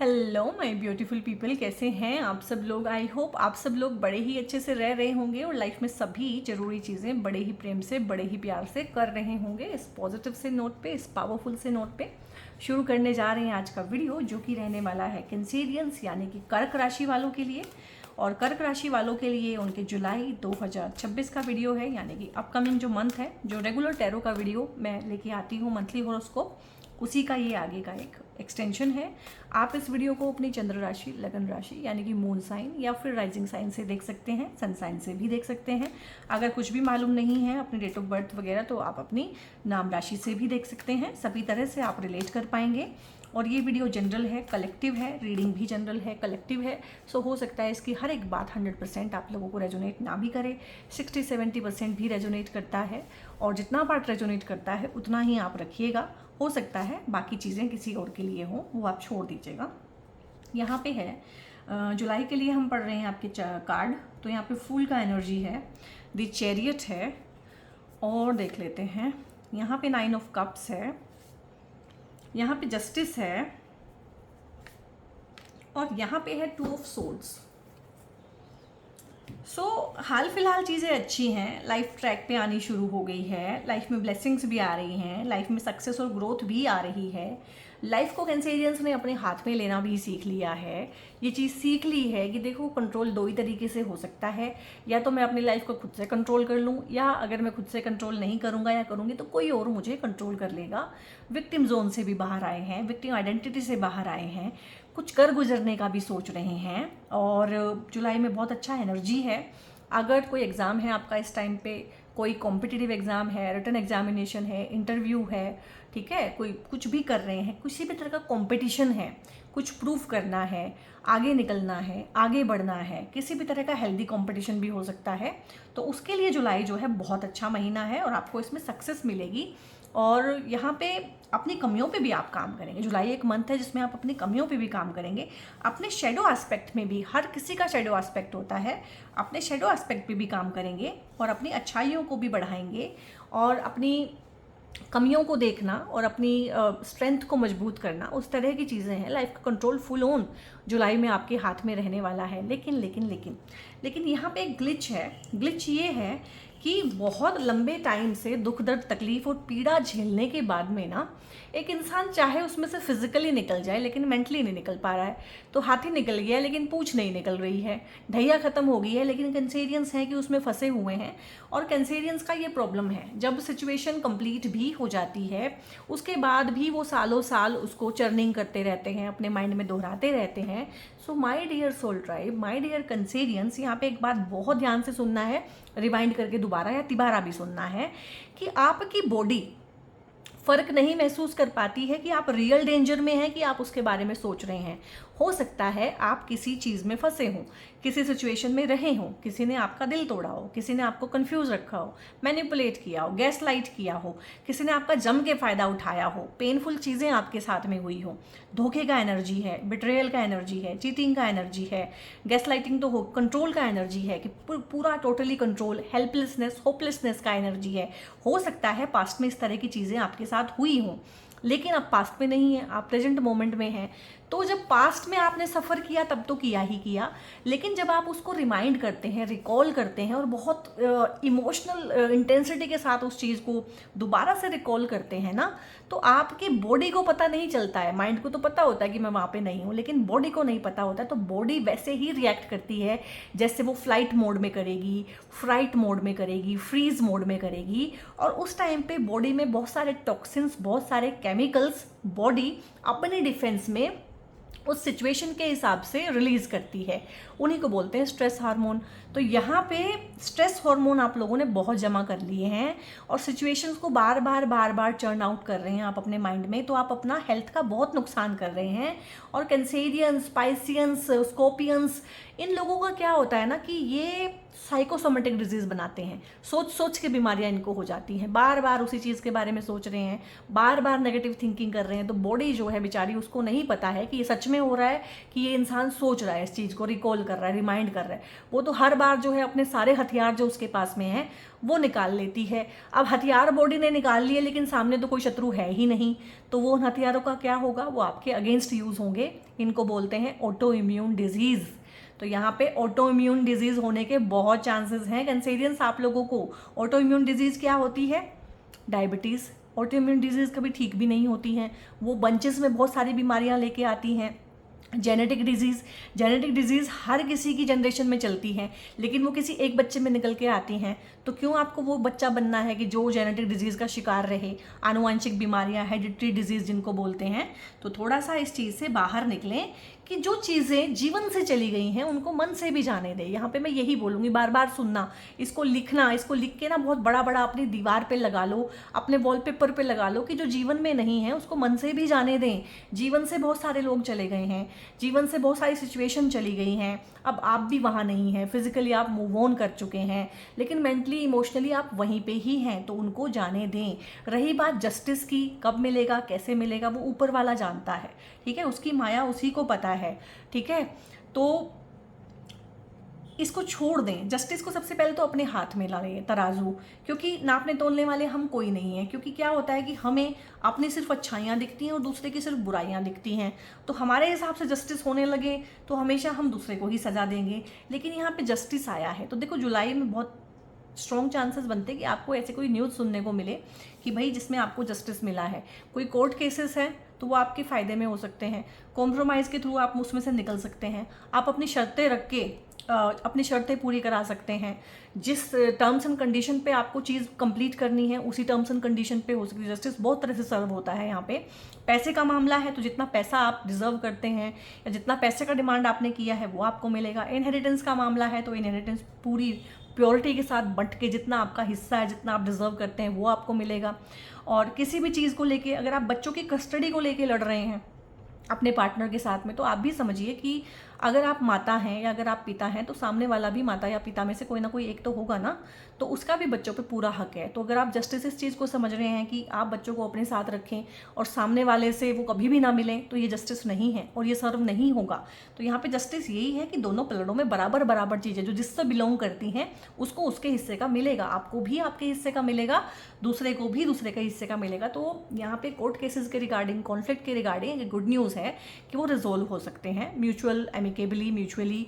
Hello my beautiful people, कैसे हैं आप सब लोग। आई होप आप सब लोग बड़े ही अच्छे से रह रहे होंगे और लाइफ में सभी जरूरी चीज़ें बड़े ही प्रेम से, बड़े ही प्यार से कर रहे होंगे। इस पॉजिटिव से नोट पे, इस पावरफुल से नोट पे शुरू करने जा रहे हैं आज का वीडियो, जो कि रहने वाला है कैंसेरियंस यानी कि कर्क राशि वालों के लिए। और कर्क राशि वालों के लिए उनके जुलाई 2026 का वीडियो है, यानी कि अपकमिंग जो मंथ है, जो रेगुलर टैरो का वीडियो मैं लेके आती हूँ मंथली हॉरोस्कोप, उसी का ये आगे का एक एक्सटेंशन है। आप इस वीडियो को अपनी चंद्र राशि, लगन राशि यानी कि मून साइन या फिर राइजिंग साइन से देख सकते हैं, सन साइन से भी देख सकते हैं। अगर कुछ भी मालूम नहीं है अपनी डेट ऑफ बर्थ वगैरह, तो आप अपनी नाम राशि से भी देख सकते हैं। सभी तरह से आप रिलेट कर पाएंगे। और ये वीडियो जनरल है, कलेक्टिव है, रीडिंग भी जनरल है, कलेक्टिव है। सो हो सकता है इसकी हर एक बात 100% आप लोगों को रेजोनेट ना भी करे, 60-70% भी रेजोनेट करता है। और जितना पार्ट रेजोनेट करता है उतना ही आप रखिएगा। हो सकता है बाकी चीज़ें किसी और के लिए हों, वो आप छोड़ दीजिएगा। यहाँ पे है जुलाई के लिए हम पढ़ रहे हैं आपके कार्ड। तो यहाँ पे फूल का एनर्जी है, द चैरियट है, और देख लेते हैं यहाँ पे 9 ऑफ कप्स है, यहाँ पे जस्टिस है, और यहाँ पे है 2 ऑफ सोर्ड्स। हाल फिलहाल चीज़ें अच्छी हैं, लाइफ ट्रैक पे आनी शुरू हो गई है, लाइफ में ब्लेसिंग्स भी आ रही हैं, लाइफ में सक्सेस और ग्रोथ भी आ रही है। लाइफ को कैंसेरियंस ने अपने हाथ में लेना भी सीख लिया है। ये चीज़ सीख ली है कि देखो, कंट्रोल दो ही तरीके से हो सकता है, या तो मैं अपनी लाइफ को खुद से कंट्रोल कर लूँ, या अगर मैं खुद से कंट्रोल नहीं करूँगा या करूँगी तो कोई और मुझे कंट्रोल कर लेगा। विक्टिम जोन से भी बाहर आए हैं, विक्टिम आइडेंटिटी से बाहर आए हैं, कुछ कर गुजरने का भी सोच रहे हैं। और जुलाई में बहुत अच्छा एनर्जी है। अगर कोई एग्ज़ाम है आपका इस टाइम पे, कोई कॉम्पिटिटिव एग्ज़ाम है, रिटन एग्जामिनेशन है, इंटरव्यू है, ठीक है, कोई कुछ भी कर रहे हैं, किसी भी तरह का कंपटीशन है, कुछ प्रूफ करना है, आगे निकलना है, आगे बढ़ना है, किसी भी तरह का हेल्दी कंपटीशन भी हो सकता है, तो उसके लिए जुलाई जो है बहुत अच्छा महीना है और आपको इसमें सक्सेस मिलेगी। और यहाँ पे अपनी कमियों पे भी आप काम करेंगे। जुलाई एक मंथ है जिसमें आप अपनी कमियों पे भी काम करेंगे, अपने शेडो एस्पेक्ट में भी, हर किसी का शेडो एस्पेक्ट होता है, अपने शेडो एस्पेक्ट पे भी काम करेंगे और अपनी अच्छाइयों को भी बढ़ाएंगे। और अपनी कमियों को देखना और अपनी स्ट्रेंथ को मजबूत करना, उस तरह की चीज़ें हैं। लाइफ का कंट्रोल फुल ऑन जुलाई में आपके हाथ में रहने वाला है। लेकिन लेकिन लेकिन लेकिन यहाँ पे एक ग्लिच है। ग्लिच ये है कि बहुत लंबे टाइम से दुख दर्द, तकलीफ और पीड़ा झेलने के बाद में ना, एक इंसान चाहे उसमें से फिजिकली निकल जाए लेकिन मेंटली नहीं निकल पा रहा है। तो हाथी निकल गया है लेकिन पूंछ नहीं निकल रही है, ढैया खत्म हो गई है, लेकिन कैंसेरियंस है कि उसमें फंसे हुए हैं। और कैंसेरियंस का ये प्रॉब्लम है, जब सिचुएशन कंप्लीट भी हो जाती है उसके बाद भी वो सालों साल उसको चर्निंग करते रहते हैं, अपने माइंड में दोहराते रहते हैं। So my dear soul tribe, my dear Cancerians, यहाँ पे एक बात बहुत ध्यान से सुनना है, रिवाइंड करके दोबारा या तिबारा भी सुनना है, कि आपकी बॉडी फर्क नहीं महसूस कर पाती है कि आप रियल डेंजर में हैं कि आप उसके बारे में सोच रहे हैं। हो सकता है आप किसी चीज़ में फंसे हों, किसी सिचुएशन में रहे हों, किसी ने आपका दिल तोड़ा हो, किसी ने आपको कंफ्यूज रखा हो, मैनिपुलेट किया हो, गैस लाइट किया हो, किसी ने आपका जम के फ़ायदा उठाया हो, पेनफुल चीज़ें आपके साथ में हुई हो, धोखे का एनर्जी है, बिट्रेयल का एनर्जी है, चीटिंग का एनर्जी है, गैस लाइटिंग तो हो, कंट्रोल का एनर्जी है कि पूरा टोटली कंट्रोल, हेल्पलेसनेस, होपलेसनेस का एनर्जी है। हो सकता है पास्ट में इस तरह की चीज़ें आपके साथ हुई हों, लेकिन आप पास्ट में नहीं हैं, आप प्रेजेंट मोमेंट में हैं। तो जब पास्ट में आपने सफ़र किया तब तो किया ही किया, लेकिन जब आप उसको रिमाइंड करते हैं, रिकॉल करते हैं और बहुत इमोशनल इंटेंसिटी के साथ उस चीज़ को दोबारा से रिकॉल करते हैं ना, तो आपकी बॉडी को पता नहीं चलता है। माइंड को तो पता होता है कि मैं वहाँ पे नहीं हूँ, लेकिन बॉडी को नहीं पता होता है। तो बॉडी वैसे ही रिएक्ट करती है जैसे वो फ्लाइट मोड में करेगी, फ्राइट मोड में करेगी, फ्रीज मोड में करेगी। और उस टाइम पे बॉडी में बहुत सारे टॉक्सिन्स, बहुत सारे केमिकल्स बॉडी अपने डिफेंस में उस सिचुएशन के हिसाब से रिलीज करती है। उन्हीं को बोलते हैं स्ट्रेस हार्मोन। तो यहाँ पे स्ट्रेस हार्मोन आप लोगों ने बहुत जमा कर लिए हैं और सिचुएशंस को बार बार चर्न आउट कर रहे हैं आप अपने माइंड में, तो आप अपना हेल्थ का बहुत नुकसान कर रहे हैं। और कैंसेरियंस, पाइसियंस, स्कॉर्पियंस, इन लोगों का क्या होता है ना कि ये साइकोसोमेटिक डिजीज बनाते हैं। सोच सोच के बीमारियां इनको हो जाती हैं, बार बार उसी चीज़ के बारे में सोच रहे हैं, बार बार नेगेटिव थिंकिंग कर रहे हैं। तो बॉडी जो है बेचारी, उसको नहीं पता है कि ये सच सच में हो रहा है कि ये इंसान सोच रहा है, इस चीज़ को रिकॉल कर रहा है, रिमाइंड कर रहा है। वो तो हर बार जो है अपने सारे हथियार जो उसके पास में हैं वो निकाल लेती है। अब हथियार बॉडी ने निकाल लिए लेकिन सामने तो कोई शत्रु है ही नहीं, तो वो उन हथियारों का क्या होगा, वो आपके अगेंस्ट यूज़ होंगे। इनको बोलते हैं ऑटो इम्यून डिजीज़। तो यहाँ पे ऑटो इम्यून डिजीज़ होने के बहुत चांसेस हैं कैंसेरियंस आप लोगों को। ऑटो इम्यून डिजीज़ क्या होती है? डायबिटीज़। ऑटो इम्यून डिजीज़ कभी ठीक भी नहीं होती हैं, वो बंचेस में बहुत सारी बीमारियाँ लेके आती हैं। जेनेटिक डिजीज़ हर किसी की जनरेशन में चलती हैं, लेकिन वो किसी एक बच्चे में निकल के आती हैं। तो क्यों आपको वो बच्चा बनना है कि जो जेनेटिक डिजीज़ का शिकार रहे? आनुवंशिक बीमारियां, हेरिडिटरी डिजीज़ जिनको बोलते हैं। तो थोड़ा सा इस चीज़ से बाहर निकलें कि जो चीज़ें जीवन से चली गई हैं उनको मन से भी जाने दें। यहाँ पे मैं यही बोलूँगी, बार बार सुनना, इसको लिखना, इसको लिख के ना बहुत बड़ा बड़ा अपनी दीवार पे लगा लो, अपने वॉलपेपर पे लगा लो कि जो जीवन में नहीं है उसको मन से भी जाने दें। जीवन से बहुत सारे लोग चले गए हैं, जीवन से बहुत सारी सिचुएशन चली गई हैं, अब आप भी वहाँ नहीं हैं। फिजिकली आप मूव ऑन कर चुके हैं, लेकिन मेंटली इमोशनली आप वहीं पे ही हैं, तो उनको जाने दें। रही बात जस्टिस की, कब मिलेगा, कैसे मिलेगा, वो ऊपर वाला जानता है, ठीक है, उसकी माया उसी को पता है, ठीक है। तो इसको छोड़ दें, जस्टिस को सबसे पहले तो अपने हाथ में लाएं तराजू, क्योंकि नापने तोलने वाले हम कोई नहीं है। क्योंकि क्या होता है कि हमें अपनी सिर्फ अच्छाइयाँ दिखती हैं और दूसरे की सिर्फ बुराइयाँ दिखती हैं, तो हमारे हिसाब से जस्टिस होने लगे तो हमेशा हम दूसरे को ही सजा देंगे। लेकिन यहाँ पे जस्टिस आया है तो देखो, जुलाई में बहुत स्ट्रॉन्ग चांसेस बनते हैं कि आपको ऐसे कोई न्यूज़ सुनने को मिले कि भाई जिसमें आपको जस्टिस मिला है। कोई कोर्ट केसेस हैं तो वो आपके फ़ायदे में हो सकते हैं, कॉम्प्रोमाइज़ के थ्रू आप उसमें से निकल सकते हैं। आप अपनी शर्तें रख के अपनी शर्तें पूरी करा सकते हैं। जिस टर्म्स एंड कंडीशन पे आपको चीज़ कंप्लीट करनी है उसी टर्म्स एंड कंडीशन पे हो सकती है। जस्टिस बहुत तरह से सर्व होता है। यहाँ पे पैसे का मामला है तो जितना पैसा आप डिजर्व करते हैं या जितना पैसे का डिमांड आपने किया है वो आपको मिलेगा। इनहेरिटेंस का मामला है तो इनहेरिटेंस पूरी प्योरिटी के साथ बंट के जितना आपका हिस्सा है, जितना आप डिजर्व करते हैं वो आपको मिलेगा। और किसी भी चीज़ को लेके, अगर आप बच्चों की कस्टडी को लेके लड़ रहे हैं अपने पार्टनर के साथ में, तो आप भी समझिए कि अगर आप माता हैं या अगर आप पिता हैं तो सामने वाला भी माता या पिता में से कोई ना कोई एक तो होगा ना, तो उसका भी बच्चों पे पूरा हक है। तो अगर आप जस्टिस इस चीज़ को समझ रहे हैं कि आप बच्चों को अपने साथ रखें और सामने वाले से वो कभी भी ना मिलें, तो ये जस्टिस नहीं है और ये सर्व नहीं होगा। तो यहाँ पे जस्टिस यही है कि दोनों पलड़ों में बराबर बराबर चीज़ें जो जिससे बिलोंग करती हैं उसको उसके हिस्से का मिलेगा, आपको भी आपके हिस्से का मिलेगा, दूसरे को भी दूसरे के हिस्से का मिलेगा। तो यहाँ पे कोर्ट केसेस के रिगार्डिंग, कॉन्फ्लिक्ट के रिगार्डिंग गुड न्यूज़ है कि वो रिजोल्व हो सकते हैं, म्यूचुअली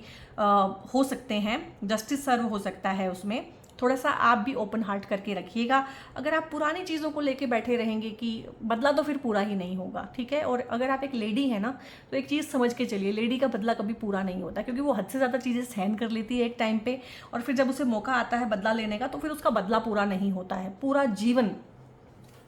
हो सकते हैं, जस्टिस सर्व हो सकता है उसमें। थोड़ा सा आप भी ओपन हार्ट करके रखिएगा। अगर आप पुरानी चीज़ों को लेके बैठे रहेंगे कि बदला तो फिर पूरा ही नहीं होगा, ठीक है। और अगर आप एक लेडी है ना, तो एक चीज़ समझ के चलिए, लेडी का बदला कभी पूरा नहीं होता, क्योंकि वो हद से ज़्यादा चीज़ें सहन कर लेती है एक टाइम पे, और फिर जब उसे मौका आता है बदला लेने का तो फिर उसका बदला पूरा नहीं होता है पूरा जीवन।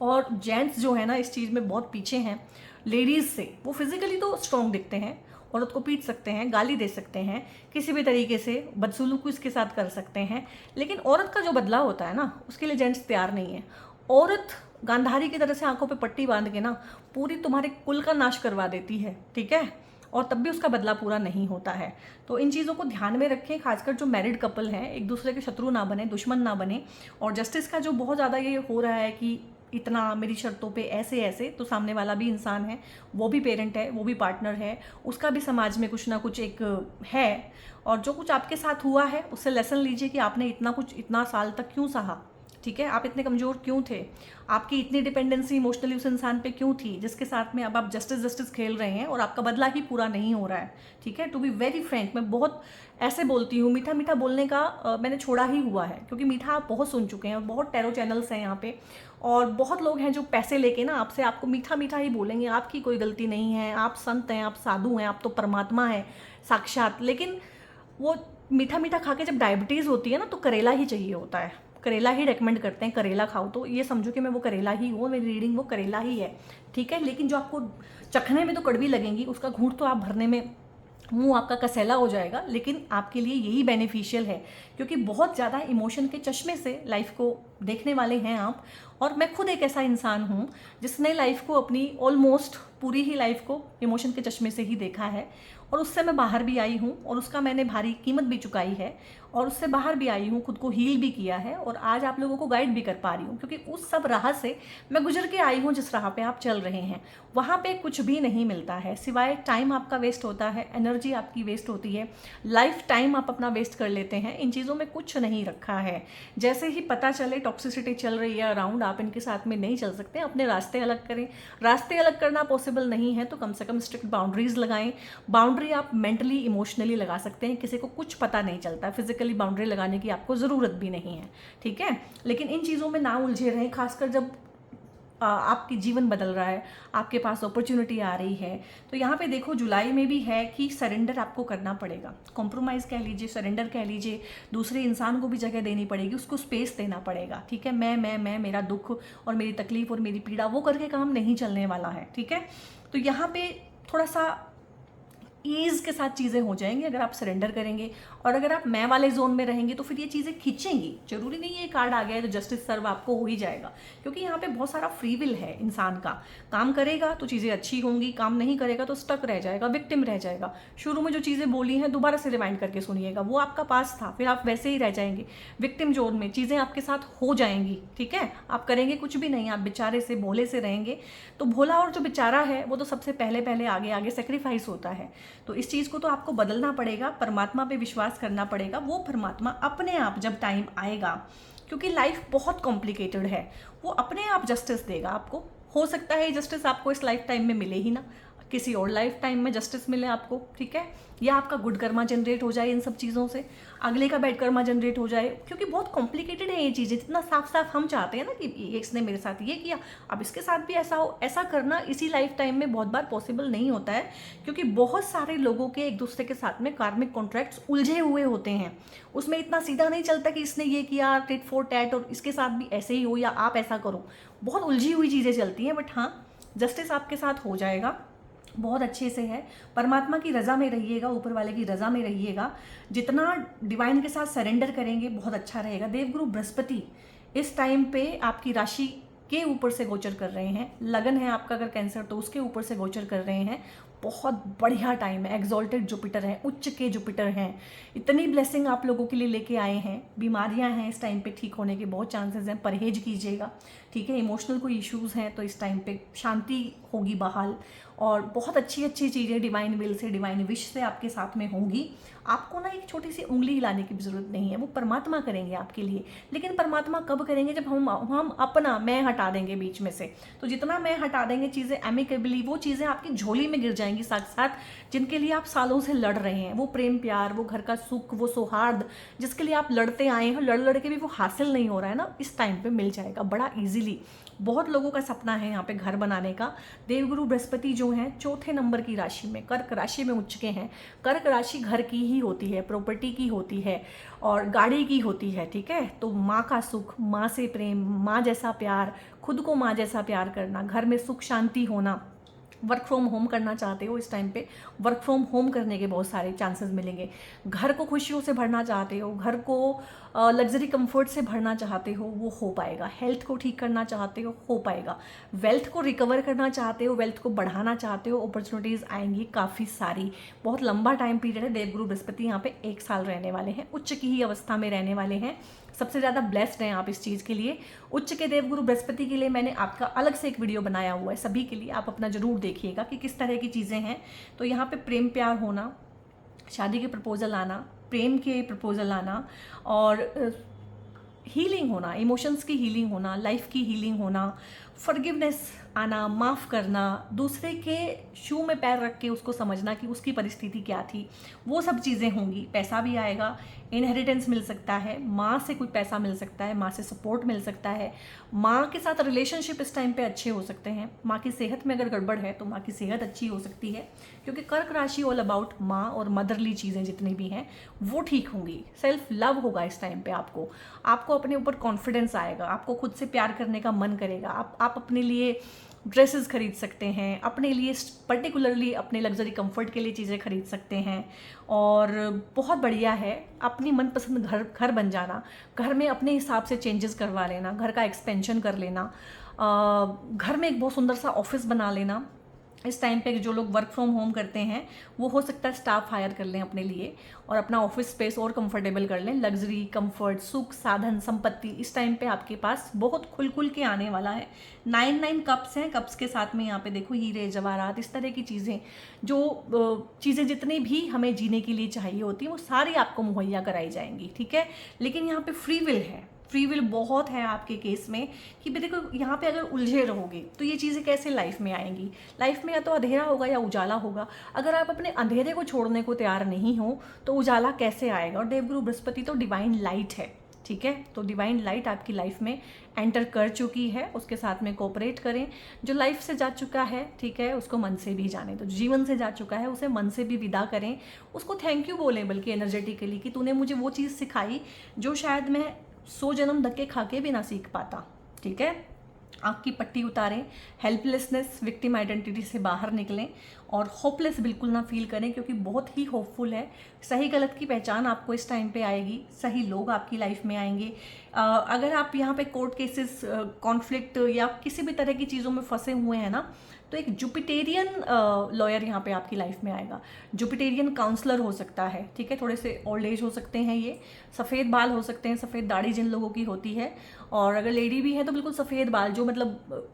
और जेंट्स जो है ना इस चीज़ में बहुत पीछे हैं लेडीज़ से। वो फिजिकली तो स्ट्रॉन्ग दिखते हैं, औरत को पीट सकते हैं, गाली दे सकते हैं, किसी भी तरीके से बदसलूकी उसके साथ कर सकते हैं, लेकिन औरत का जो बदला होता है ना उसके लिए जेंट्स तैयार नहीं है। औरत गांधारी की तरह से आंखों पे पट्टी बांध के ना पूरी तुम्हारे कुल का नाश करवा देती है, ठीक है, और तब भी उसका बदला पूरा नहीं होता है। तो इन चीज़ों को ध्यान में रखें, खासकर जो मैरिड कपल हैं एक दूसरे के शत्रु ना बने, दुश्मन ना बने। और जस्टिस का जो बहुत ज़्यादा ये हो रहा है कि इतना मेरी शर्तों पे ऐसे ऐसे, तो सामने वाला भी इंसान है, वो भी पेरेंट है, वो भी पार्टनर है, उसका भी समाज में कुछ ना कुछ एक है। और जो कुछ आपके साथ हुआ है उससे लेसन लीजिए कि आपने इतना साल तक क्यों सहा, ठीक है, आप इतने कमज़ोर क्यों थे, आपकी इतनी डिपेंडेंसी इमोशनली उस इंसान पे क्यों थी जिसके साथ में अब आप जस्टिस खेल रहे हैं और आपका बदला ही पूरा नहीं हो रहा है, ठीक है। टू बी वेरी फ्रैंक, मैं बहुत ऐसे बोलती हूँ, मीठा मीठा बोलने का मैंने छोड़ा ही हुआ है, क्योंकि मीठा आप बहुत सुन चुके हैं और बहुत टैरो चैनल्स हैं यहाँ पे, और बहुत लोग हैं जो पैसे लेके ना आपको मीठा मीठा ही बोलेंगे, आपकी कोई गलती नहीं है, आप संत हैं, आप साधु हैं, आप तो परमात्मा हैं साक्षात। लेकिन वो मीठा मीठा खा के जब डायबिटीज़ होती है ना तो करेला ही चाहिए होता है, करेला ही रेकमेंड करते हैं, करेला खाओ। तो ये समझो कि मैं वो करेला ही हूँ, मेरी रीडिंग वो करेला ही है, ठीक है। लेकिन जो आपको चखने में तो कड़वी लगेंगी, उसका घूंट तो आप भरने में मुंह आपका कसैला हो जाएगा, लेकिन आपके लिए यही बेनिफिशियल है, क्योंकि बहुत ज़्यादा इमोशन के चश्मे से लाइफ को देखने वाले हैं आप, और मैं खुद एक ऐसा इंसान हूँ जिसने लाइफ को अपनी ऑलमोस्ट पूरी ही लाइफ को इमोशन के चश्मे से ही देखा है, और उससे मैं बाहर भी आई हूँ और उसका मैंने भारी कीमत भी चुकाई है, और उससे बाहर भी आई हूँ, खुद को हील भी किया है, और आज आप लोगों को गाइड भी कर पा रही हूँ, क्योंकि उस सब राह से मैं गुजर के आई हूँ जिस राह पे आप चल रहे हैं। वहाँ पे कुछ भी नहीं मिलता है सिवाय टाइम आपका वेस्ट होता है, एनर्जी आपकी वेस्ट होती है, लाइफ टाइम आप अपना वेस्ट कर लेते हैं। इन चीज़ों में कुछ नहीं रखा है। जैसे ही पता चले टॉक्सिसिटी चल रही है अराउंड, आप इनके साथ में नहीं चल सकते, अपने रास्ते अलग करें। रास्ते अलग करना पॉसिबल नहीं है तो कम से कम स्ट्रिक्ट बाउंड्रीज लगाएं। बाउंड्री आप मेंटली इमोशनली लगा सकते हैं, किसी को कुछ पता नहीं चलता, फिजिकली बाउंड्री लगाने की आपको ज़रूरत भी नहीं है, ठीक है। लेकिन इन चीज़ों में ना उलझे रहें, खासकर जब आपकी जीवन बदल रहा है, आपके पास अपॉर्चुनिटी आ रही है। तो यहाँ पे देखो जुलाई में भी है कि सरेंडर आपको करना पड़ेगा, कॉम्प्रोमाइज़ कह लीजिए, सरेंडर कह लीजिए, दूसरे इंसान को भी जगह देनी पड़ेगी, उसको स्पेस देना पड़ेगा, ठीक है। मैं मेरा दुख और मेरी तकलीफ और मेरी पीड़ा वो करके काम नहीं चलने वाला है, ठीक है। तो यहाँ पे थोड़ा सा ईज़ के साथ चीज़ें हो जाएंगी अगर आप सरेंडर करेंगे, और अगर आप मैं वाले जोन में रहेंगे तो फिर ये चीज़ें खींचेंगी। जरूरी नहीं है ये कार्ड आ गया है तो जस्टिस सर्व आपको हो ही जाएगा, क्योंकि यहाँ पे बहुत सारा फ्री विल है इंसान का। काम करेगा तो चीज़ें अच्छी होंगी, काम नहीं करेगा तो स्टक रह जाएगा, विक्टिम रह जाएगा। शुरू में जो चीज़ें बोली हैं दोबारा से रिमाइंड करके सुनिएगा, वो आपका पास था, फिर आप वैसे ही रह जाएंगे विक्टिम जोन में, चीज़ें आपके साथ हो जाएंगी, ठीक है। आप करेंगे कुछ भी नहीं, आप बेचारे से भोले से रहेंगे। तो भोला और जो बेचारा है वो तो सबसे पहले आगे आगे सेक्रीफाइस होता है। तो इस चीज़ को तो आपको बदलना पड़ेगा, परमात्मा पे विश्वास करना पड़ेगा। वो परमात्मा अपने आप जब टाइम आएगा, क्योंकि लाइफ बहुत कॉम्प्लिकेटेड है, वो अपने आप जस्टिस देगा आपको। हो सकता है जस्टिस आपको इस लाइफ टाइम में मिले ही ना, किसी और लाइफ टाइम में जस्टिस मिले आपको, ठीक है। या आपका गुड कर्मा जनरेट हो जाए इन सब चीज़ों से, अगले का बैड कर्मा जनरेट हो जाए, क्योंकि बहुत कॉम्प्लिकेटेड है ये चीज़ें। जितना साफ साफ हम चाहते हैं ना कि इसने मेरे साथ ये किया, अब इसके साथ भी ऐसा हो, ऐसा करना इसी लाइफ टाइम में बहुत बार पॉसिबल नहीं होता है, क्योंकि बहुत सारे लोगों के एक दूसरे के साथ में कार्मिक कॉन्ट्रैक्ट्स उलझे हुए होते हैं। उसमें इतना सीधा नहीं चलता कि इसने ये किया टिट फॉर टैट और इसके साथ भी ऐसे ही हो या आप ऐसा करो, बहुत उलझी हुई चीज़ें चलती हैं। बट हाँ, जस्टिस आपके साथ हो जाएगा, बहुत अच्छे से है। परमात्मा की रज़ा में रहिएगा, ऊपर वाले की रज़ा में रहिएगा। जितना डिवाइन के साथ सरेंडर करेंगे बहुत अच्छा रहेगा। देवगुरु बृहस्पति इस टाइम पे आपकी राशि के ऊपर से गोचर कर रहे हैं। लगन है आपका अगर कैंसर तो उसके ऊपर से गोचर कर रहे हैं। बहुत बढ़िया टाइम है, एग्जॉल्टेड जुपिटर है, उच्च के जुपिटर हैं, इतनी ब्लेसिंग आप लोगों के लिए लेके आए हैं। बीमारियां हैं इस टाइम पे ठीक होने के बहुत चांसेस हैं, परहेज कीजिएगा, ठीक है। इमोशनल कोई इश्यूज़ हैं तो इस टाइम पे शांति होगी बहाल, और बहुत अच्छी अच्छी चीज़ें divine will say, divine wish से आपके साथ में होंगी। आपको ना एक छोटी सी उंगली हिलाने की भी ज़रूरत नहीं है, वो परमात्मा करेंगे आपके लिए। लेकिन परमात्मा कब करेंगे, जब हम अपना मैं हटा देंगे बीच में से। तो जितना मैं हटा देंगे चीज़ें एमिकेबली, वो चीज़ें आपकी झोली में गिर जाएंगी साथ साथ, जिनके लिए आप सालों से लड़ रहे हैं। वो प्रेम प्यार, वो घर का सुख, वो सौहार्द जिसके लिए आप लड़ते आए हैं, लड़ के भी वो हासिल नहीं हो रहा है ना, इस टाइम पे मिल जाएगा बड़ा ईजिली। बहुत लोगों का सपना है यहाँ पे घर बनाने का। देवगुरु बृहस्पति जो हैं चौथे नंबर की राशि में, कर्क राशि में उच्च के हैं। कर्क राशि घर की ही होती है, प्रॉपर्टी की होती है और गाड़ी की होती है, ठीक है। तो माँ का सुख, माँ से प्रेम, माँ जैसा प्यार, खुद को माँ जैसा प्यार करना, घर में सुख शांति होना। वर्क फ्रॉम होम करना चाहते हो इस टाइम पे, वर्क फ्रॉम होम करने के बहुत सारे चांसेस मिलेंगे। घर को खुशियों से भरना चाहते हो, घर को लग्जरी कंफर्ट से भरना चाहते हो, वो हो पाएगा। हेल्थ को ठीक करना चाहते हो पाएगा। वेल्थ को रिकवर करना चाहते हो, वेल्थ को बढ़ाना चाहते हो, अपॉर्चुनिटीज़ आएंगी काफ़ी सारी। बहुत लंबा टाइम पीरियड है। देवगुरु बृहस्पति यहाँ पे 1 साल रहने वाले हैं, उच्च की ही अवस्था में रहने वाले हैं। सबसे ज़्यादा ब्लेस्ड हैं आप इस चीज़ के लिए। उच्च के देवगुरु बृहस्पति के लिए मैंने आपका अलग से एक वीडियो बनाया हुआ है, सभी के लिए आप अपना जरूर देखिएगा कि किस तरह की चीज़ें हैं। तो यहाँ पे प्रेम प्यार होना, शादी के प्रपोजल आना, प्रेम के प्रपोजल आना, और हीलिंग होना, इमोशंस की हीलिंग होना, लाइफ की हीलिंग होना, फॉरगिवनेस आना, माफ़ करना, दूसरे के शू में पैर रख के उसको समझना कि उसकी परिस्थिति क्या थी, वो सब चीज़ें होंगी। पैसा भी आएगा, इनहेरिटेंस मिल सकता है, माँ से कोई पैसा मिल सकता है, माँ से सपोर्ट मिल सकता है, माँ के साथ रिलेशनशिप इस टाइम पे अच्छे हो सकते हैं। माँ की सेहत में अगर गड़बड़ है तो माँ की सेहत अच्छी हो सकती है, क्योंकि कर्क राशि ऑल अबाउट माँ और मदरली चीज़ें जितनी भी हैं वो ठीक होंगी। सेल्फ लव होगा इस टाइम पे, आपको अपने ऊपर कॉन्फिडेंस आएगा, आपको खुद से प्यार करने का मन करेगा, आप अपने लिए ड्रेसेस खरीद सकते हैं, अपने लिए पर्टिकुलरली अपने लग्जरी कंफर्ट के लिए चीज़ें खरीद सकते हैं। और बहुत बढ़िया है अपनी मनपसंद घर बन जाना, घर में अपने हिसाब से चेंजेस करवा लेना, घर का एक्सपेंशन कर लेना, घर में एक बहुत सुंदर सा ऑफिस बना लेना। इस टाइम पे जो लोग वर्क फ्रॉम होम करते हैं वो हो सकता है स्टाफ हायर कर लें अपने लिए और अपना ऑफिस स्पेस और कंफर्टेबल कर लें। लग्जरी, कंफर्ट, सुख, साधन, संपत्ति इस टाइम पे आपके पास बहुत खुल के आने वाला है। 9 कप्स हैं, कप्स के साथ में यहाँ पे देखो हीरे जवाहरात, इस तरह की चीज़ें, जो चीज़ें जितनी भी हमें जीने के लिए चाहिए होती हैं वो सारी आपको मुहैया कराई जाएंगी, ठीक है। लेकिन यहाँ पे फ्री विल है, फ्री विल बहुत है आपके केस में कि भाई देखो यहाँ पे अगर उलझे रहोगे तो ये चीज़ें कैसे लाइफ में आएंगी। लाइफ में या तो अंधेरा होगा या उजाला होगा। अगर आप अपने अंधेरे को छोड़ने को तैयार नहीं हो तो उजाला कैसे आएगा। और देवगुरु बृहस्पति तो डिवाइन लाइट है, ठीक है। तो डिवाइन लाइट आपकी लाइफ में एंटर कर चुकी है, उसके साथ में कोऑपरेट करें। जो लाइफ से जा चुका है, ठीक है, उसको मन से भी जाने। तो जीवन से जा चुका है उसे मन से भी विदा करें, उसको थैंक यू बोलें बल्कि एनर्जेटिकली कि तूने मुझे वो चीज़ सिखाई जो शायद मैं 100 जन्म धक्के खा के भी ना सीख पाता, ठीक है। आँख की पट्टी उतारें, हेल्पलेसनेस, विक्टिम आइडेंटिटी से बाहर निकलें और होपलेस बिल्कुल ना फील करें क्योंकि बहुत ही होपफुल है। सही गलत की पहचान आपको इस टाइम पे आएगी, सही लोग आपकी लाइफ में आएंगे। अगर आप यहाँ पे कोर्ट केसेस, कॉन्फ्लिक्ट या किसी भी तरह की चीज़ों में फंसे हुए हैं ना, तो एक जुपिटेरियन लॉयर यहाँ पे आपकी लाइफ में आएगा। जुपिटेरियन काउंसलर हो सकता है, ठीक है। थोड़े से ओल्ड एज हो सकते हैं, ये सफ़ेद बाल हो सकते हैं, सफ़ेद दाढ़ी जिन लोगों की होती है। और अगर लेडी भी है तो बिल्कुल सफ़ेद बाल, जो मतलब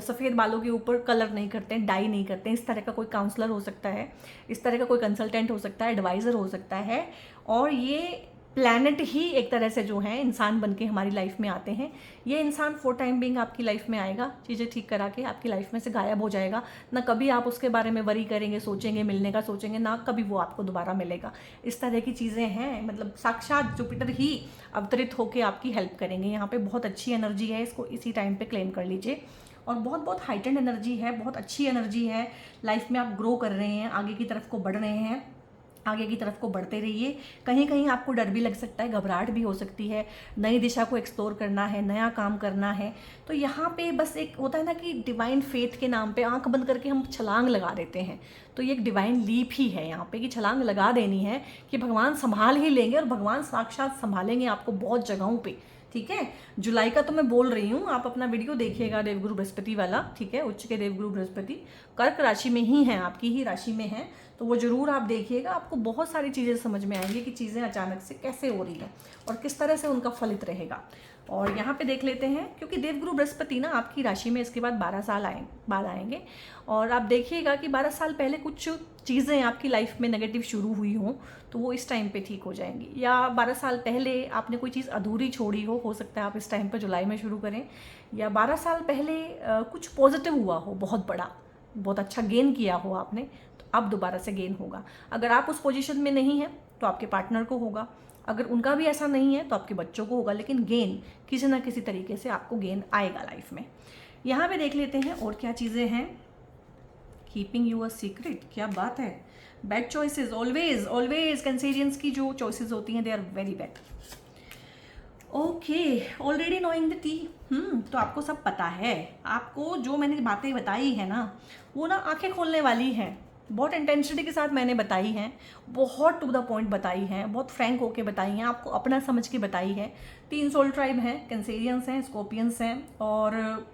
सफ़ेद बालों के ऊपर कलर नहीं करते हैं, डाई नहीं करते हैं, इस तरह का कोई काउंसलर हो सकता है, इस तरह का कोई कंसल्टेंट हो सकता है, एडवाइज़र हो सकता है। और ये प्लैनेट ही एक तरह से जो है इंसान बन के हमारी लाइफ में आते हैं। ये इंसान फॉर टाइम बिंग आपकी लाइफ में आएगा, चीज़ें ठीक करा के आपकी लाइफ में से गायब हो जाएगा। ना कभी आप उसके बारे में वरी करेंगे, सोचेंगे, मिलने का सोचेंगे, ना कभी वो आपको दोबारा मिलेगा। इस तरह की चीज़ें हैं, मतलब साक्षात जुपिटर ही अवतरित होकर आपकी हेल्प करेंगे। यहाँ पे बहुत अच्छी एनर्जी है, इसको इसी टाइम पे क्लेम कर लीजिए। और बहुत हाइटेंड एनर्जी है, बहुत अच्छी एनर्जी है। लाइफ में आप ग्रो कर रहे हैं, आगे की तरफ को बढ़ रहे हैं, आगे की तरफ को बढ़ते रहिए। कहीं कहीं आपको डर भी लग सकता है, घबराहट भी हो सकती है, नई दिशा को एक्सप्लोर करना है, नया काम करना है। तो यहाँ पे बस एक होता है ना कि डिवाइन फेथ के नाम पे आंख बंद करके हम छलांग लगा देते हैं। तो ये एक डिवाइन लीप ही है यहाँ पे कि छलांग लगा देनी है कि भगवान संभाल ही लेंगे और भगवान साक्षात संभालेंगे आपको बहुत जगहों पे, ठीक है। जुलाई का तो मैं बोल रही हूँ, आप अपना वीडियो देखिएगा देवगुरु बृहस्पति वाला, ठीक है। उच्च के देवगुरु बृहस्पति कर्क राशि में ही हैं, आपकी ही राशि में हैं, तो वो जरूर आप देखिएगा। आपको बहुत सारी चीज़ें समझ में आएंगी कि चीज़ें अचानक से कैसे हो रही हैं और किस तरह से उनका फलित रहेगा। और यहाँ पे देख लेते हैं, क्योंकि देवगुरु बृहस्पति ना आपकी राशि में इसके बाद 12 साल बाद आएंगे। और आप देखिएगा कि 12 साल पहले कुछ चीज़ें आपकी लाइफ में नेगेटिव शुरू हुई हों तो वो इस टाइम पे ठीक हो जाएंगी। या 12 साल पहले आपने कोई चीज़ अधूरी छोड़ी हो सकता है आप इस टाइम पर जुलाई में शुरू करें। या 12 साल पहले कुछ पॉजिटिव हुआ हो, बहुत बड़ा, बहुत अच्छा गेन किया हो आपने, तो अब दोबारा से गेन होगा। अगर आप उस पोजीशन में नहीं हैं तो आपके पार्टनर को होगा, अगर उनका भी ऐसा नहीं है तो आपके बच्चों को होगा, लेकिन गेन किसी ना किसी तरीके से आपको गेन आएगा लाइफ में। यहाँ पे देख लेते हैं और क्या चीज़ें हैं। कीपिंग यू अ सीक्रेट, क्या बात है। बैड चॉइसेस, ऑलवेज कैंसेरियंस की जो चॉइसेस होती हैं they are very bad. Okay, already knowing the T. तो आपको सब पता है, आपको जो मैंने बातें बताई है ना वो ना आंखें खोलने वाली हैं। बहुत इंटेंसिटी के साथ मैंने बताई हैं, बहुत टू द पॉइंट बताई हैं, बहुत फ्रैंक होके बताई हैं, आपको अपना समझ के बताई है। 3 सोल ट्राइब हैं, कैंसेरियंस हैं, स्कॉर्पियंस हैं और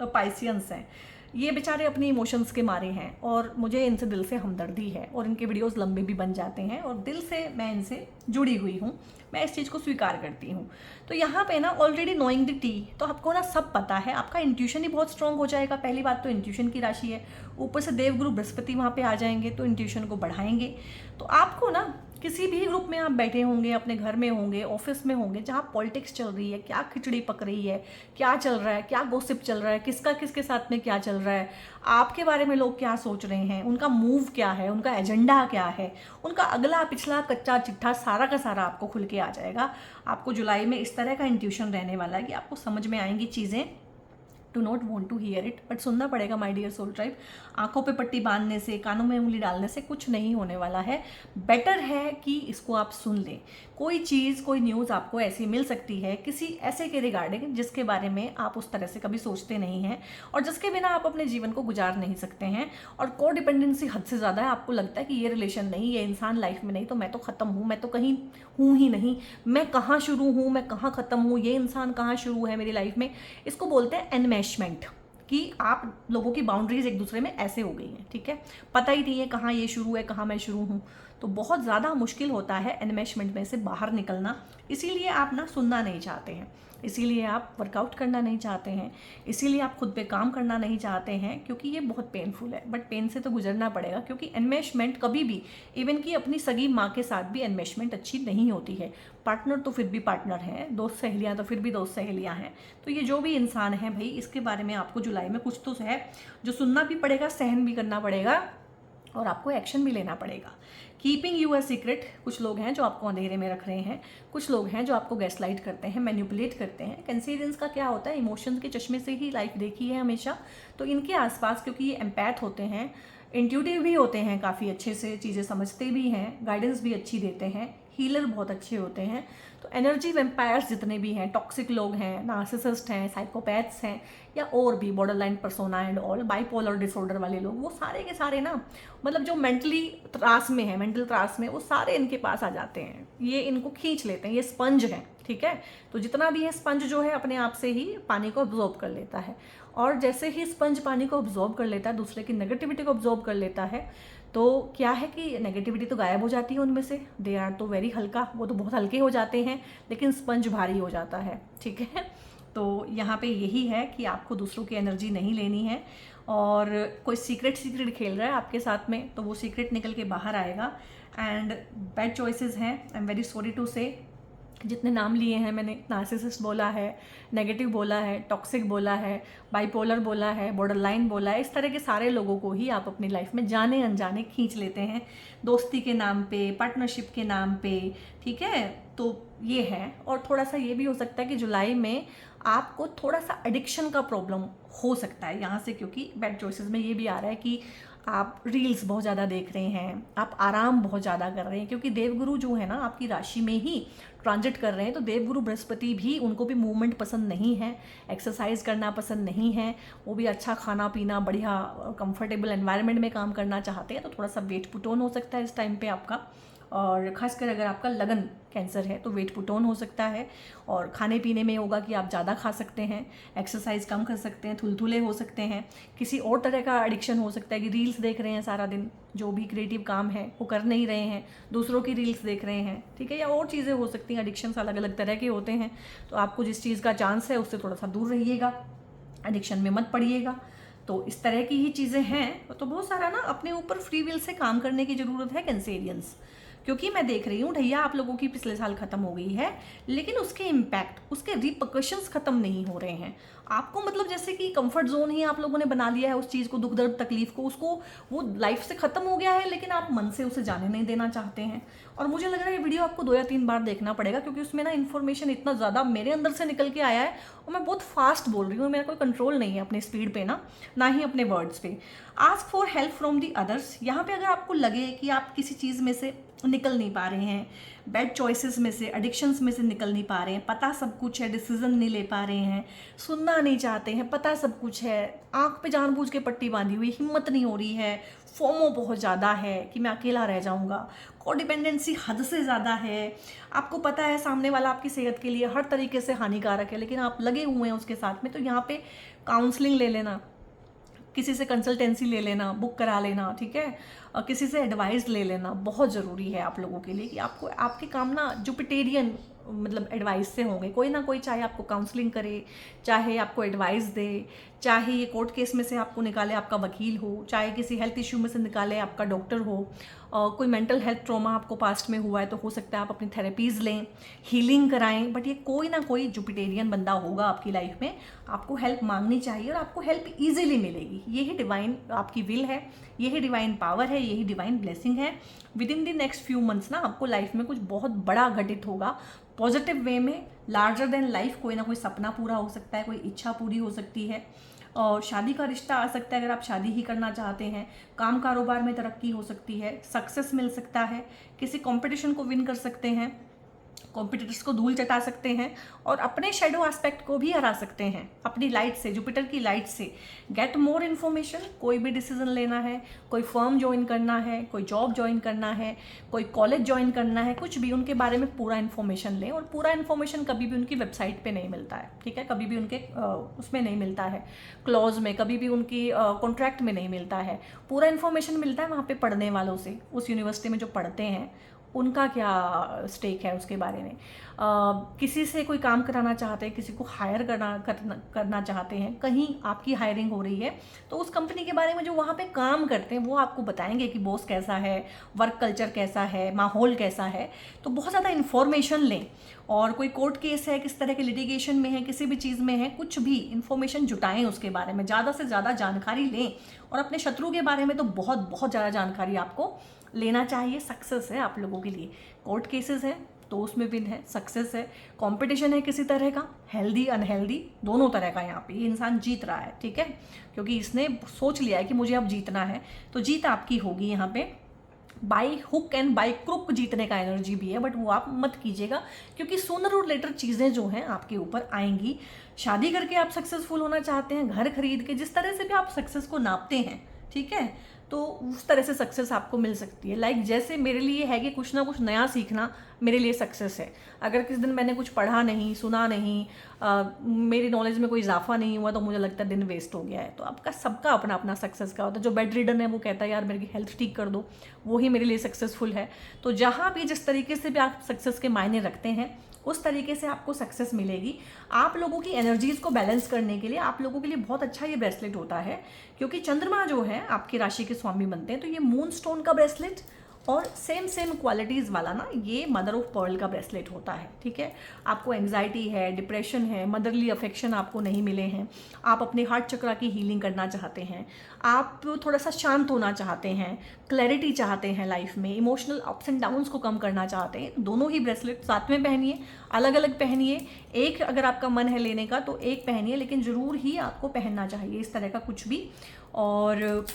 पाइसियंस हैं। ये बेचारे अपनी इमोशंस के मारे हैं और मुझे इनसे दिल से हमदर्दी है और इनके वीडियोस लंबे भी बन जाते हैं और दिल से मैं इनसे जुड़ी हुई हूँ, मैं इस चीज़ को स्वीकार करती हूँ। तो यहाँ पे ना ऑलरेडी नोइंग द टी, तो आपको ना सब पता है, आपका इंट्यूशन ही बहुत स्ट्रांग हो जाएगा। पहली बात तो इंट्यूशन की राशि है, ऊपर से देवगुरु बृहस्पति वहाँ पे आ जाएंगे तो इंट्यूशन को बढ़ाएंगे। तो आपको ना किसी भी ग्रुप में आप बैठे होंगे, अपने घर में होंगे, ऑफिस में होंगे, जहाँ पॉलिटिक्स चल रही है, क्या खिचड़ी पक रही है, क्या चल रहा है, क्या गॉसिप चल रहा है, किसका किसके साथ में क्या चल रहा है, आपके बारे में लोग क्या सोच रहे हैं, उनका मूव क्या है, उनका एजेंडा क्या है, उनका अगला पिछला कच्चा चिट्ठा सारा का सारा आपको खुल के आ जाएगा। आपको जुलाई में इस तरह का इंट्यूशन रहने वाला है कि आपको समझ में आएंगी चीज़ें do not want to hear it, but सुनना पड़ेगा माई डियर सोल ट्राइब। आंखों पे पट्टी बांधने से, कानों में उंगली डालने से कुछ नहीं होने वाला है। बेटर है कि इसको आप सुन लें। कोई चीज़, कोई न्यूज़ आपको ऐसी मिल सकती है किसी ऐसे के रिगार्डिंग जिसके बारे में आप उस तरह से कभी सोचते नहीं हैं और जिसके बिना आप अपने जीवन को गुजार नहीं सकते हैं, और को डिपेंडेंसी हद से ज़्यादा है। आपको लगता है कि ये रिलेशन नहीं, ये इंसान लाइफ में नहीं, तो मैं तो ख़त्म हूँ, मैं तो कहीं हूँ ही नहीं, मैं कहाँ शुरू हूँ, मैं कहाँ ख़त्म हूँ, ये इंसान कहाँ शुरू है मेरी लाइफ में। इसको बोलते हैं एनमेशमेंट, कि आप लोगों की बाउंड्रीज एक दूसरे में ऐसे हो गई हैं, ठीक है, पता ही नहीं है कहाँ ये शुरू है, कहाँ मैं शुरू हूँ। तो बहुत ज़्यादा मुश्किल होता है एनमेशमेंट में से बाहर निकलना। इसीलिए आप ना सुनना नहीं चाहते हैं, इसीलिए आप वर्कआउट करना नहीं चाहते हैं, इसीलिए आप खुद पे काम करना नहीं चाहते हैं, क्योंकि ये बहुत पेनफुल है। बट पेन से तो गुजरना पड़ेगा, क्योंकि एनमेशमेंट कभी भी, इवन कि अपनी सगी माँ के साथ भी एनमेशमेंट अच्छी नहीं होती है। पार्टनर तो फिर भी पार्टनर है, दोस्त सहेलियाँ तो फिर भी दोस्त सहेलियाँ हैं। तो ये जो भी इंसान है भाई, इसके बारे में आपको जुलाई में कुछ तो है जो सुनना भी पड़ेगा, सहन भी करना पड़ेगा और आपको एक्शन भी लेना पड़ेगा। कीपिंग यू अ सीक्रेट, कुछ लोग हैं जो आपको अंधेरे में रख रहे हैं, कुछ लोग हैं जो आपको गैसलाइट करते हैं, मैनिपुलेट करते हैं। कैंसेरियंस का क्या होता है, इमोशंस के चश्मे से ही लाइफ देखी है हमेशा। तो इनके आसपास, क्योंकि ये एम्पैथ होते हैं, इंट्यूटिव भी होते हैं, काफ़ी अच्छे से चीज़ें समझते भी हैं, गाइडेंस भी अच्छी देते हैं, हीलर बहुत अच्छे होते हैं। तो एनर्जी वेम्पायर्स जितने भी हैं, टॉक्सिक लोग हैं, नार्सिसिस्ट हैं, साइकोपैथ्स हैं, या और भी borderline persona and all, bipolar disorder वाले लोग, वो सारे के सारे ना, मतलब जो मेंटली त्रास में है, मेंटल त्रास में, वो सारे इनके पास आ जाते हैं। ये इनको खींच लेते हैं, ये स्पंज है, ठीक है। तो जितना भी है स्पंज जो है अपने आप से ही पानी को अब्जॉर्ब कर लेता है, और जैसे ही स्पंज पानी को अब्जॉर्ब कर लेता है, दूसरे की नेगेटिविटी को अब्जॉर्ब कर लेता है, तो क्या है कि नेगेटिविटी तो गायब हो जाती है उनमें से, दे आर तो वेरी हल्का, वो तो बहुत हल्के हो जाते हैं, लेकिन स्पंज भारी हो जाता है, ठीक है। तो यहाँ पे यही है कि आपको दूसरों की एनर्जी नहीं लेनी है, और कोई सीक्रेट खेल रहा है आपके साथ में, तो वो सीक्रेट निकल के बाहर आएगा। एंड बैड चॉइसेस हैं, I am very sorry to say, जितने नाम लिए हैं मैंने, नार्सिसिस्ट बोला है, नेगेटिव बोला है, टॉक्सिक बोला है, बाइपोलर बोला है, बॉर्डरलाइन बोला है, इस तरह के सारे लोगों को ही आप अपनी लाइफ में जाने अनजाने खींच लेते हैं, दोस्ती के नाम पे, पार्टनरशिप के नाम पे, ठीक है। तो ये है, और थोड़ा सा ये भी हो सकता है कि जुलाई में आपको थोड़ा सा एडिक्शन का प्रॉब्लम हो सकता है यहाँ से, क्योंकि बैड चॉइसेस में ये भी आ रहा है कि आप रील्स बहुत ज़्यादा देख रहे हैं, आप आराम बहुत ज़्यादा कर रहे हैं, क्योंकि देवगुरु जो है ना आपकी राशि में ही ट्रांजिट कर रहे हैं। तो देवगुरु बृहस्पति भी, उनको भी मूवमेंट पसंद नहीं है, एक्सरसाइज करना पसंद नहीं है, वो भी अच्छा खाना पीना, बढ़िया कंफर्टेबल एनवायरनमेंट में काम करना चाहते हैं। तो थोड़ा सा वेट पुट ऑन हो सकता है इस टाइम पे आपका, और ख़ासकर अगर आपका लगन कैंसर है तो वेट पुट ऑन हो सकता है। और खाने पीने में होगा कि आप ज़्यादा खा सकते हैं, एक्सरसाइज कम कर सकते हैं, थुलथुले हो सकते हैं, किसी और तरह का एडिक्शन हो सकता है कि रील्स देख रहे हैं सारा दिन, जो भी क्रिएटिव काम है वो कर नहीं रहे हैं, दूसरों की रील्स देख रहे हैं, ठीक है, या और चीज़ें हो सकती हैं। एडिक्शंस अलग अलग तरह के होते हैं, तो आपको जिस चीज़ का चांस है उससे थोड़ा सा दूर रहिएगा, एडिक्शन में मत पड़िएगा। तो इस तरह की ही चीज़ें हैं। तो बहुत सारा ना अपने ऊपर फ्री विल से काम करने की ज़रूरत है कैंसेरियंस, क्योंकि मैं देख रही हूँ ढैया आप लोगों की पिछले साल ख़त्म हो गई है, लेकिन उसके इम्पैक्ट, उसके रिपरकशंस ख़त्म नहीं हो रहे हैं। आपको मतलब जैसे कि कंफर्ट जोन ही आप लोगों ने बना लिया है उस चीज़ को, दुख दर्द तकलीफ को, उसको वो लाइफ से ख़त्म हो गया है, लेकिन आप मन से उसे जाने नहीं देना चाहते हैं। और मुझे लग रहा है ये वीडियो आपको 2 या 3 बार देखना पड़ेगा, क्योंकि उसमें ना इन्फॉर्मेशन इतना ज़्यादा मेरे अंदर से निकल के आया है, और मैं बहुत फास्ट बोल रही हूँ, मेरा कोई कंट्रोल नहीं है अपने स्पीड पे ना ही अपने वर्ड्स पे। Ask for help from the others, यहाँ पे अगर आपको लगे कि आप किसी चीज़ में से निकल नहीं पा रहे हैं, बैड चॉइसेस में से, एडिक्शंस में से निकल नहीं पा रहे हैं, पता सब कुछ है, डिसीजन नहीं ले पा रहे हैं, सुनना नहीं चाहते हैं, पता सब कुछ है, आंख पे जानबूझ के पट्टी बांधी हुई, हिम्मत नहीं हो रही है, फोमो बहुत ज़्यादा है कि मैं अकेला रह जाऊंगा, कोडिपेंडेंसी हद से ज़्यादा है, आपको पता है सामने वाला आपकी सेहत के लिए हर तरीके से हानिकारक है, लेकिन आप लगे हुए हैं उसके साथ में, तो यहाँ पे काउंसलिंग ले लेना, किसी से कंसल्टेंसी ले लेना, बुक करा लेना, ठीक है, और किसी से एडवाइस ले लेना बहुत ज़रूरी है आप लोगों के लिए, कि आपको आपके काम ना जुपिटेरियन मतलब एडवाइस से होंगे, कोई ना कोई, चाहे आपको काउंसलिंग करे, चाहे आपको एडवाइस दे, चाहे ये कोर्ट केस में से आपको निकाले आपका वकील हो, चाहे किसी हेल्थ इश्यू में से निकाले आपका डॉक्टर हो, कोई मेंटल हेल्थ ट्रॉमा आपको पास्ट में हुआ है तो हो सकता है आप अपनी थेरेपीज़ लें, हीलिंग कराएं, बट ये कोई ना कोई जुपिटेरियन बंदा होगा आपकी लाइफ में, आपको हेल्प मांगनी चाहिए और आपको हेल्प ईजिली मिलेगी। यही डिवाइन आपकी विल है, यही डिवाइन पावर है, यही डिवाइन ब्लेसिंग है। With in the next few months ना आपको लाइफ में कुछ बहुत बड़ा घटित होगा, पॉजिटिव वे में, लार्जर देन लाइफ कोई ना कोई सपना पूरा हो सकता है, कोई इच्छा पूरी हो सकती है, और शादी का रिश्ता आ सकता है अगर आप शादी ही करना चाहते हैं, काम कारोबार में तरक्की हो सकती है, सक्सेस मिल सकता है, किसी कंपटीशन को विन कर सकते हैं, कॉम्पिटिटर्स को धूल चटा सकते हैं, और अपने शेडो एस्पेक्ट को भी हरा सकते हैं अपनी लाइट से, जुपिटर की लाइट से। गेट मोर इन्फॉर्मेशन, कोई भी डिसीजन लेना है, कोई फर्म ज्वाइन करना है, कोई जॉब ज्वाइन करना है, कोई कॉलेज ज्वाइन करना है, कुछ भी उनके बारे में पूरा इन्फॉर्मेशन लें। और पूरा इन्फॉर्मेशन कभी भी उनकी वेबसाइट पे नहीं मिलता है, ठीक है, कभी भी उनके उसमें नहीं मिलता है, क्लॉज में, कभी भी उनकी कॉन्ट्रैक्ट में नहीं मिलता है। पूरा इन्फॉर्मेशन मिलता है वहाँ पे पढ़ने वालों से, उस यूनिवर्सिटी में जो पढ़ते हैं उनका क्या स्टेक है उसके बारे में। किसी से कोई काम कराना चाहते हैं, किसी को हायर करना चाहते हैं, कहीं आपकी हायरिंग हो रही है, तो उस कंपनी के बारे में जो वहाँ पे काम करते हैं वो आपको बताएंगे कि बॉस कैसा है, वर्क कल्चर कैसा है, माहौल कैसा है। तो बहुत ज़्यादा इन्फॉर्मेशन लें। और कोई कोर्ट केस है, किस तरह के लिटिगेशन में है, किसी भी चीज़ में है, कुछ भी इन्फॉर्मेशन जुटाएं उसके बारे में, ज़्यादा से ज़्यादा जानकारी लें। और अपने शत्रु के बारे में तो बहुत बहुत ज़्यादा जानकारी आपको लेना चाहिए। सक्सेस है आप लोगों के लिए, कोर्ट केसेस है तो उसमें विन है, सक्सेस है, कंपटीशन है किसी तरह का, हेल्दी अनहेल्दी दोनों तरह का, यहाँ पे ये इंसान जीत रहा है, ठीक है, क्योंकि इसने सोच लिया है कि मुझे अब जीतना है, तो जीत आपकी होगी यहाँ पे। By hook and by crook जीतने का एनर्जी भी है, बट वो आप मत कीजिएगा, क्योंकि सूनर और लेटर चीज़ें जो हैं आपके ऊपर आएंगी। शादी करके आप सक्सेसफुल होना चाहते हैं, घर खरीद के, जिस तरह से भी आप सक्सेस को नापते हैं, ठीक है, तो उस तरह से सक्सेस आपको मिल सकती है। लाइक जैसे मेरे लिए है कि कुछ ना कुछ नया सीखना मेरे लिए सक्सेस है। अगर किस दिन मैंने कुछ पढ़ा नहीं, सुना नहीं, मेरी नॉलेज में कोई इजाफा नहीं हुआ, तो मुझे लगता है दिन वेस्ट हो गया है। तो आपका सबका अपना अपना सक्सेस का होता है। जो बेड रीडन है वो कहता है यार मेरी हेल्थ ठीक कर दो, वो ही मेरे लिए सक्सेसफुल है। तो जहाँ भी जिस तरीके से भी आप सक्सेस के मायने रखते हैं उस तरीके से आपको सक्सेस मिलेगी। आप लोगों की एनर्जीज को बैलेंस करने के लिए आप लोगों के लिए बहुत अच्छा ये ब्रेसलेट होता है, क्योंकि चंद्रमा जो है आपकी राशि के स्वामी बनते हैं। तो ये मून स्टोन का ब्रेसलेट और सेम क्वालिटीज़ वाला ना ये मदर ऑफ पर्ल का ब्रेसलेट होता है, ठीक है। आपको एंजाइटी है, डिप्रेशन है, मदरली अफेक्शन आपको नहीं मिले हैं, आप अपने हार्ट चक्रा की हीलिंग करना चाहते हैं, आप थोड़ा सा शांत होना चाहते हैं, क्लैरिटी चाहते हैं लाइफ में, इमोशनल अप्स एंड डाउन्स को कम करना चाहते हैं, दोनों ही ब्रेसलेट साथ में पहनिए, अलग अलग पहनिए। एक अगर आपका मन है लेने का तो एक पहनिए, लेकिन ज़रूर ही आपको पहनना चाहिए इस तरह का कुछ भी। और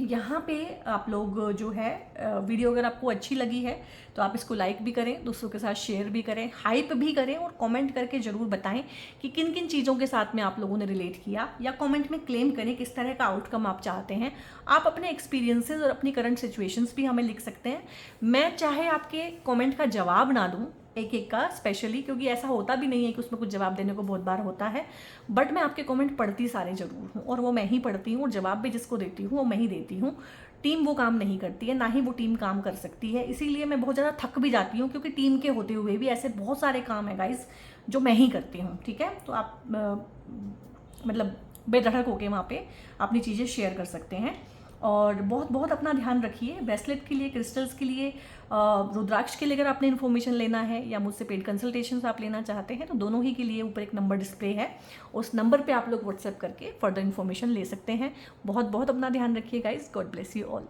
यहाँ पे आप लोग जो है वीडियो अगर आपको अच्छी लगी है तो आप इसको लाइक भी करें, दूसरों के साथ शेयर भी करें, हाइप भी करें, और कमेंट करके ज़रूर बताएं कि किन किन चीज़ों के साथ में आप लोगों ने रिलेट किया, या कमेंट में क्लेम करें किस तरह का आउटकम आप चाहते हैं। आप अपने एक्सपीरियंसेस और अपनी करंट सिचुएशंस भी हमें लिख सकते हैं। मैं चाहे आपके कमेंट का जवाब ना दूँ एक एक का स्पेशली, क्योंकि ऐसा होता भी नहीं है कि उसमें कुछ जवाब देने को बहुत बार होता है, बट मैं आपके कमेंट पढ़ती सारे जरूर हूँ, और वो मैं ही पढ़ती हूँ, और जवाब भी जिसको देती हूँ वो मैं ही देती हूँ। टीम वो काम नहीं करती है, ना ही वो टीम काम कर सकती है, इसीलिए मैं बहुत ज़्यादा थक भी जाती हूँ, क्योंकि टीम के होते हुए भी ऐसे बहुत सारे काम है गाइस जो मैं ही करती हूँ, ठीक है। तो आप मतलब बेधड़क होके वहाँ पे अपनी चीज़ें शेयर कर सकते हैं। और बहुत बहुत अपना ध्यान रखिए। ब्रेसलेट के लिए, क्रिस्टल्स के लिए, रुद्राक्ष के लिए अगर आपने इन्फॉर्मेशन लेना है या मुझसे पेड कंसल्टेशंस आप लेना चाहते हैं तो दोनों ही के लिए ऊपर एक नंबर डिस्प्ले है, उस नंबर पे आप लोग व्हाट्सएप करके फर्दर इन्फॉर्मेशन ले सकते हैं। बहुत बहुत अपना ध्यान रखिए guys. God bless you all.